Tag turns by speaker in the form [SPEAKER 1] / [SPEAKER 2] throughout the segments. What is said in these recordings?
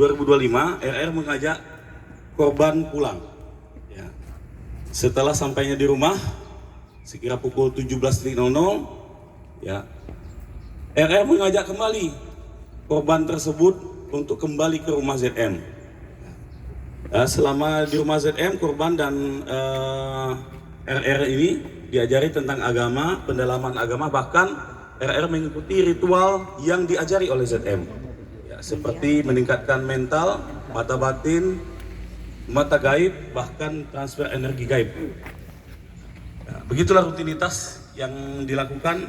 [SPEAKER 1] 2025, RR mengajak korban pulang. Ya. Setelah sampainya di rumah, sekira pukul 17.00, ya, RR mengajak kembali korban tersebut untuk kembali ke rumah ZM. Selama di rumah ZM, korban dan RR ini diajari tentang agama, pendalaman agama, bahkan RR mengikuti ritual yang diajari oleh ZM, ya, seperti meningkatkan mental, mata batin, mata gaib, bahkan transfer energi gaib. Ya, begitulah rutinitas yang dilakukan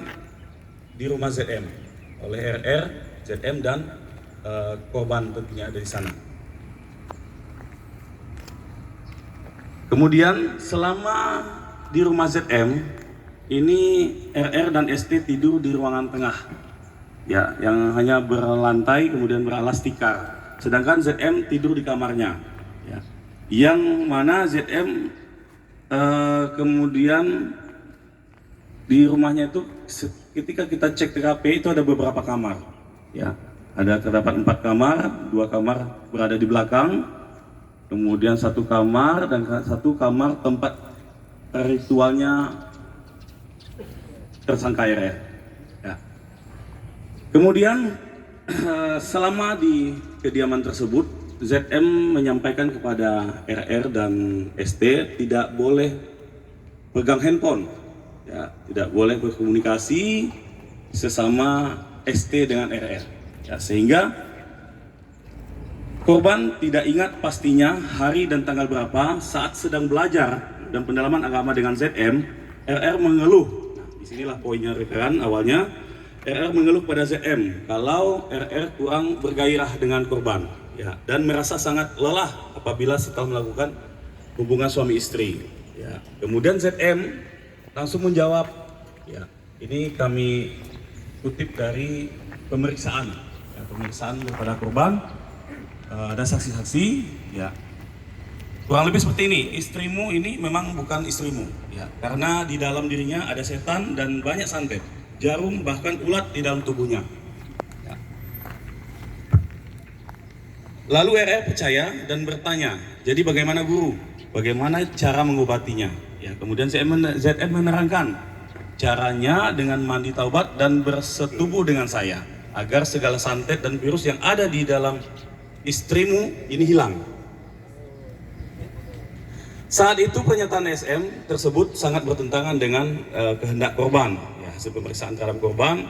[SPEAKER 1] di rumah ZM oleh RR, ZM, dan korban tentunya ada di sana. Kemudian selama di rumah ZM ini RR dan ST tidur di ruangan tengah, ya, yang hanya berlantai kemudian beralas tikar. Sedangkan ZM tidur di kamarnya, ya, yang mana ZM kemudian di rumahnya itu ketika kita cek TKP itu ada beberapa kamar, ya, ada terdapat 4 kamar, 2 kamar berada di belakang, kemudian 1 kamar dan 1 kamar tempat ritualnya tersangka RR. Ya. Kemudian selama di kediaman tersebut, ZM menyampaikan kepada RR dan ST tidak boleh pegang handphone, ya, tidak boleh berkomunikasi sesama ST dengan RR, ya, sehingga korban tidak ingat pastinya hari dan tanggal berapa saat sedang belajar dan pendalaman agama dengan ZM. RR mengeluh. Nah, disinilah poinnya referan awalnya. RR mengeluh pada ZM kalau RR kurang bergairah dengan korban, ya, dan merasa sangat lelah apabila setelah melakukan hubungan suami istri. Ya. Kemudian ZM langsung menjawab, ya, ini kami kutip dari pemeriksaan, ya, pemeriksaan kepada korban. Ada saksi-saksi, ya, kurang lebih seperti ini. Istrimu ini memang bukan istrimu, ya, karena di dalam dirinya ada setan dan banyak santet, jarum, bahkan ulat di dalam tubuhnya, ya. Lalu RR percaya dan bertanya, jadi bagaimana guru? Bagaimana cara mengobatinya? Ya, kemudian ZM menerangkan caranya dengan mandi taubat dan bersetubuh dengan saya agar segala santet dan virus yang ada di dalam istrimu ini hilang. Saat itu pernyataan SM tersebut sangat bertentangan dengan kehendak korban. Ya, hasil pemeriksaan terhadap korban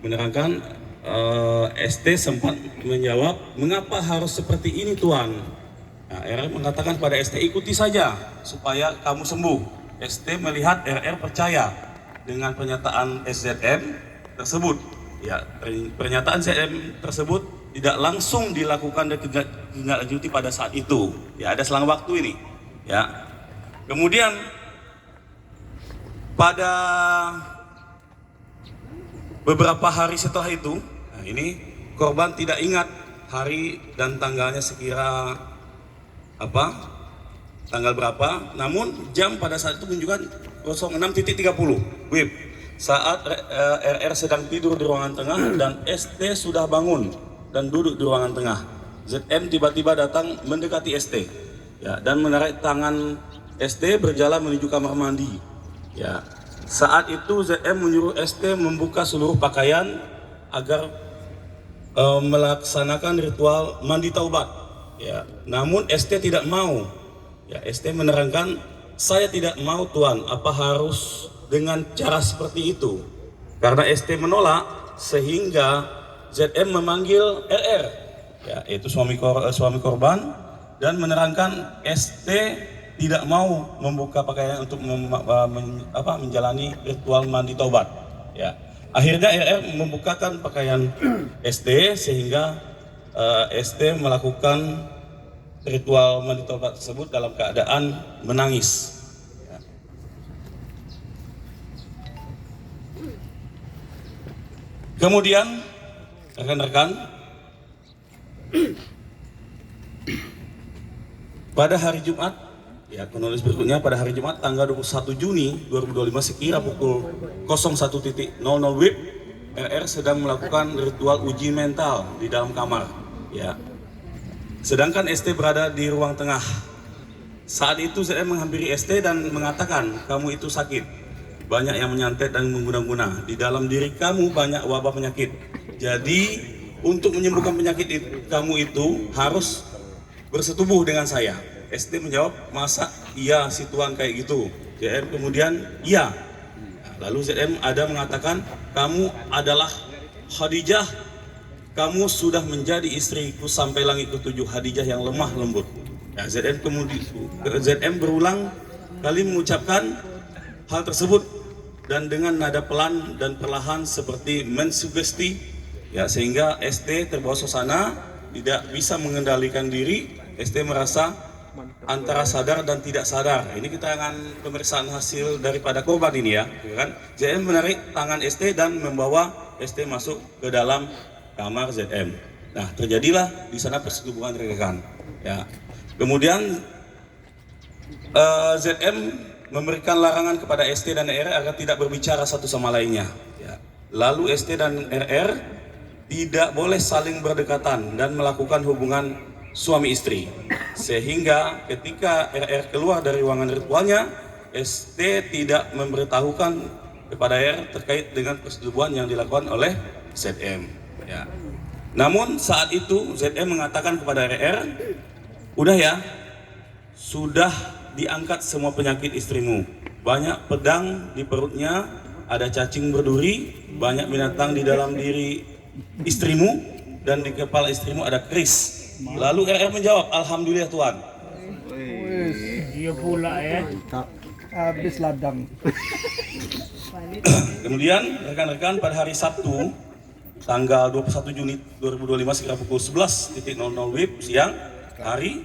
[SPEAKER 1] menerangkan ST sempat menjawab, mengapa harus seperti ini Tuan? Nah, RR mengatakan pada ST, ikuti saja supaya kamu sembuh. ST melihat RR percaya dengan pernyataan SZM tersebut. Ya, pernyataan ZM tersebut tidak langsung dilakukan dan tidak lanjuti pada saat itu. Ya, ada selang waktu ini. Ya. Kemudian pada beberapa hari setelah itu, nah ini korban tidak ingat hari dan tanggalnya sekira apa, tanggal berapa. Namun jam pada saat itu menunjukkan 06.30 WIB. Saat RR sedang tidur di ruangan tengah dan ST sudah bangun dan duduk di ruangan tengah. ZM tiba-tiba datang mendekati ST, ya, dan menarik tangan ST berjalan menuju kamar mandi. Ya. Saat itu ZM menyuruh ST membuka seluruh pakaian agar melaksanakan ritual mandi taubat. Ya. Namun ST tidak mau. Ya, ST menerangkan, saya tidak mau Tuan, apa harus dengan cara seperti itu? Karena ST menolak, sehingga ZM memanggil RR, ya, yaitu suami korban, dan menerangkan ST tidak mau membuka pakaian untuk menjalani ritual mandi taubat. Ya. Akhirnya RR membukakan pakaian ST sehingga ST melakukan ritual mandi taubat tersebut dalam keadaan menangis. Ya. Kemudian rekan-rekan, pada hari Jumat, ya, kronologis berikutnya, pada hari Jumat tanggal 21 Juni 2025 sekira pukul 01.00 WIB, RR sedang melakukan ritual uji mental di dalam kamar. Ya. Sedangkan ST berada di ruang tengah. Saat itu ZM menghampiri ST dan mengatakan, kamu itu sakit. Banyak yang menyantet dan mengguna-guna. Di dalam diri kamu banyak wabah penyakit. Jadi untuk menyembuhkan penyakit kamu itu harus bersetubuh dengan saya. ST menjawab, masa iya si Tuan kayak gitu? ZM kemudian, iya. Lalu ZM ada mengatakan, kamu adalah Khadijah. Kamu sudah menjadi istriku sampai langit ketujuh. Khadijah yang lemah lembut. Ya, ZM berulang kali mengucapkan hal tersebut dan dengan nada pelan dan perlahan seperti mensugesti, ya, sehingga ST terbawa suasana, tidak bisa mengendalikan diri. ST merasa antara sadar dan tidak sadar. Ini keterangan pemeriksaan hasil daripada korban ini ya, kan? ZM menarik tangan ST dan membawa ST masuk ke dalam kamar ZM. Nah, terjadilah di sana persetubuhan rekan. Ya. Kemudian ZM memberikan larangan kepada ST dan RR agar tidak berbicara satu sama lainnya. Ya. Lalu ST dan RR tidak boleh saling berdekatan dan melakukan hubungan suami istri. Sehingga ketika RR keluar dari ruangan ritualnya, ST tidak memberitahukan kepada RR terkait dengan persetubuhan yang dilakukan oleh ZM. Ya. Namun saat itu ZM mengatakan kepada RR, udah ya, sudah diangkat semua penyakit istrimu. Banyak pedang di perutnya, ada cacing berduri, banyak binatang di dalam diri istrimu, dan di kepala istrimu ada keris. Lalu RR menjawab, alhamdulillah Tuan.
[SPEAKER 2] Dia pula ya.
[SPEAKER 3] Habis ladang.
[SPEAKER 1] Kemudian rekan-rekan pada hari Sabtu, tanggal 21 Juni 2025 sekitar pukul 11.00 WIB siang hari,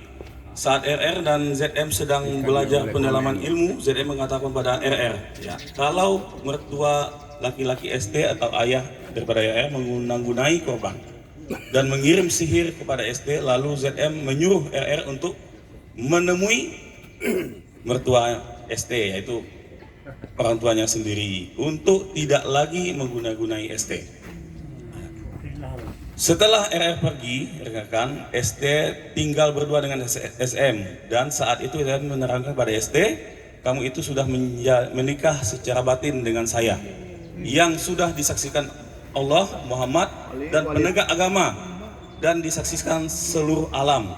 [SPEAKER 1] saat RR dan ZM sedang belajar pendalaman ilmu, ZM mengatakan pada RR, ya, kalau mertua laki-laki ST atau ayah daripada RR menggunai korban dan mengirim sihir kepada ST, lalu ZM menyuruh RR untuk menemui mertua ST, yaitu orang tuanya sendiri, untuk tidak lagi menggunai ST. Setelah RR pergi, rekan ST tinggal berdua dengan SM, dan saat itu SM menerangkan pada ST, kamu itu sudah menikah secara batin dengan saya, yang sudah disaksikan Allah, Muhammad, dan penegak agama, dan disaksikan seluruh alam.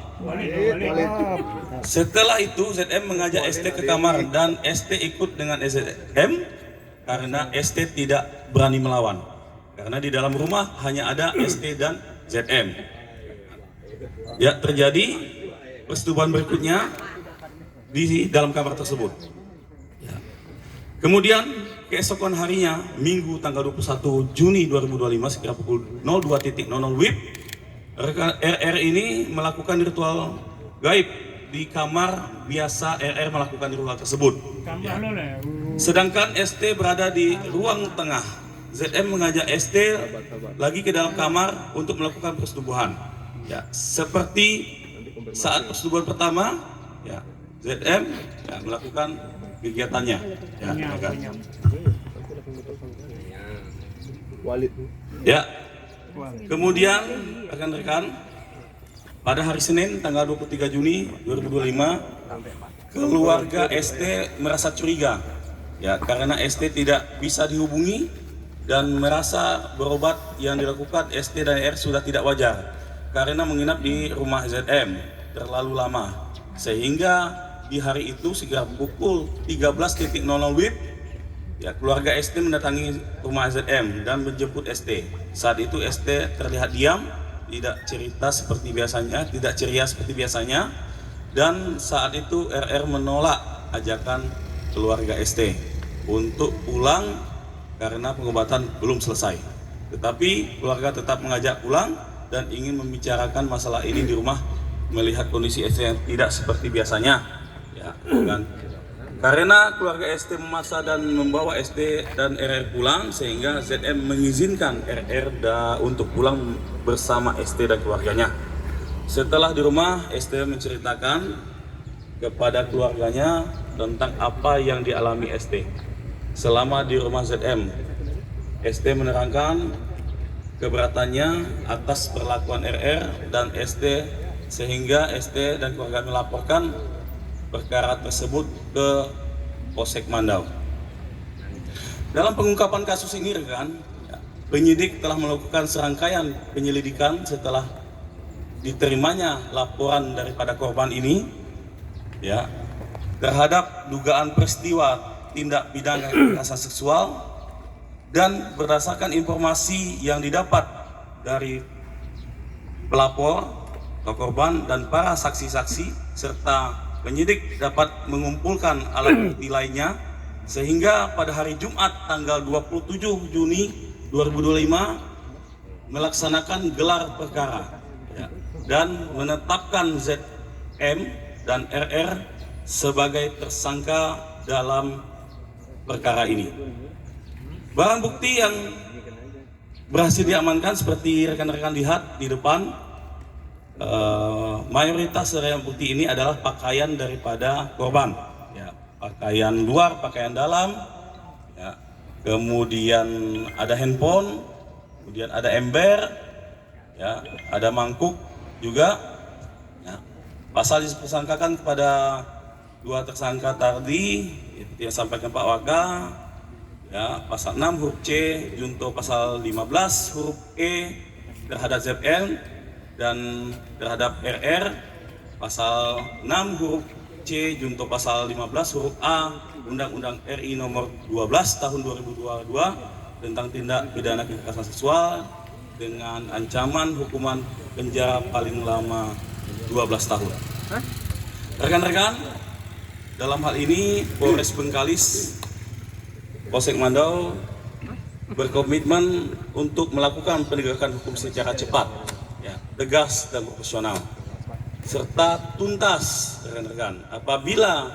[SPEAKER 1] Setelah itu ZM mengajak ST ke kamar dan ST ikut dengan SM karena ST tidak berani melawan. Karena di dalam rumah hanya ada ST dan ZM. Ya, terjadi persetubuhan berikutnya di dalam kamar tersebut. Ya. Kemudian keesokan harinya, Minggu tanggal 21 Juni 2025 sekitar pukul 02.00 WIB, RR ini melakukan ritual gaib di kamar biasa RR melakukan ritual tersebut. Ya. Sedangkan ST berada di ruang tengah. ZM mengajak ST lagi ke dalam kamar untuk melakukan persetubuhan. Ya, seperti saat persetubuhan pertama, ya, ZM ya, melakukan kegiatannya. Ya, ya. Kemudian rekan-rekan, pada hari Senin tanggal 23 Juni 2025, keluarga ST merasa curiga, ya, karena ST tidak bisa dihubungi dan merasa berobat yang dilakukan ST dan RR sudah tidak wajar karena menginap di rumah ZM terlalu lama, sehingga di hari itu sekitar pukul 13.00 WIB, ya, keluarga ST mendatangi rumah ZM dan menjemput ST. Saat itu ST terlihat diam, tidak cerita seperti biasanya, tidak ceria seperti biasanya, dan saat itu RR menolak ajakan keluarga ST untuk pulang karena pengobatan belum selesai. Tetapi keluarga tetap mengajak pulang dan ingin membicarakan masalah ini di rumah, melihat kondisi ST yang tidak seperti biasanya. Ya, kan? Karena keluarga ST memaksa dan membawa ST dan RR pulang, sehingga ZM mengizinkan RR untuk pulang bersama ST dan keluarganya. Setelah di rumah, ST menceritakan kepada keluarganya tentang apa yang dialami ST selama di rumah ZM. ST menerangkan keberatannya atas perlakuan RR dan ST sehingga SD dan keluarga melaporkan perkara tersebut ke Polsek Mandau. Dalam pengungkapan kasus ini rekan, penyidik telah melakukan serangkaian penyelidikan setelah diterimanya laporan daripada korban ini ya terhadap dugaan peristiwa tindak pidana kekerasan seksual, dan berdasarkan informasi yang didapat dari pelapor atau korban dan para saksi-saksi serta penyidik dapat mengumpulkan alat bukti lainnya, sehingga pada hari Jumat tanggal 27 Juni 2025 melaksanakan gelar perkara ya, dan menetapkan ZM dan RR sebagai tersangka dalam perkara ini. Barang bukti yang berhasil diamankan seperti rekan-rekan lihat di depan, mayoritas dari bukti ini adalah pakaian daripada korban ya, pakaian luar, pakaian dalam ya. Kemudian ada handphone, kemudian ada ember ya, ada mangkuk juga ya. Pasal disangkakan kepada dua tersangka tadi itu yang sampaikan Pak Waka ya, pasal 6 huruf C junto pasal 15 huruf E terhadap ZN, dan terhadap RR pasal 6 huruf C junto pasal 15 huruf A Undang-Undang RI nomor 12 tahun 2022 tentang tindak pidana kekerasan seksual dengan ancaman hukuman penjara paling lama 12 tahun. Rekan-rekan, dalam hal ini Polres Bengkalis Polsek Mandau berkomitmen untuk melakukan penegakan hukum secara cepat, ya, tegas dan profesional, serta tuntas. Rekan-rekan, apabila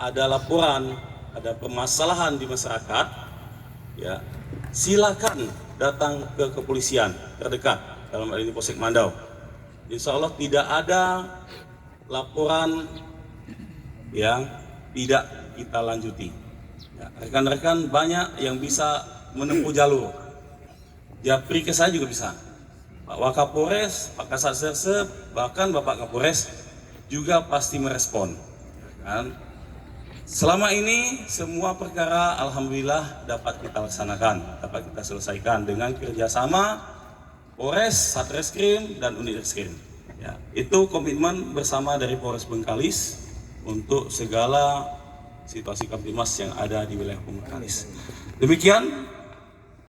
[SPEAKER 1] ada laporan, ada permasalahan di masyarakat, ya, silakan datang ke kepolisian terdekat, dalam hal ini Polsek Mandau. Insya Allah tidak ada laporan yang tidak kita lanjuti. Rekan-rekan banyak yang bisa menempuh jalur. Japri ke saya juga bisa. Pak Wakapolres, Pak Kasat Serse, bahkan Bapak Kapolres juga pasti merespon. Kan? Selama ini semua perkara alhamdulillah dapat kita laksanakan, dapat kita selesaikan dengan kerjasama Polres, Satreskrim, dan Unit Reskrim. Ya, itu komitmen bersama dari Polres Bengkalis untuk segala situasi Kamtibmas yang ada di wilayah Bengkalis. Demikian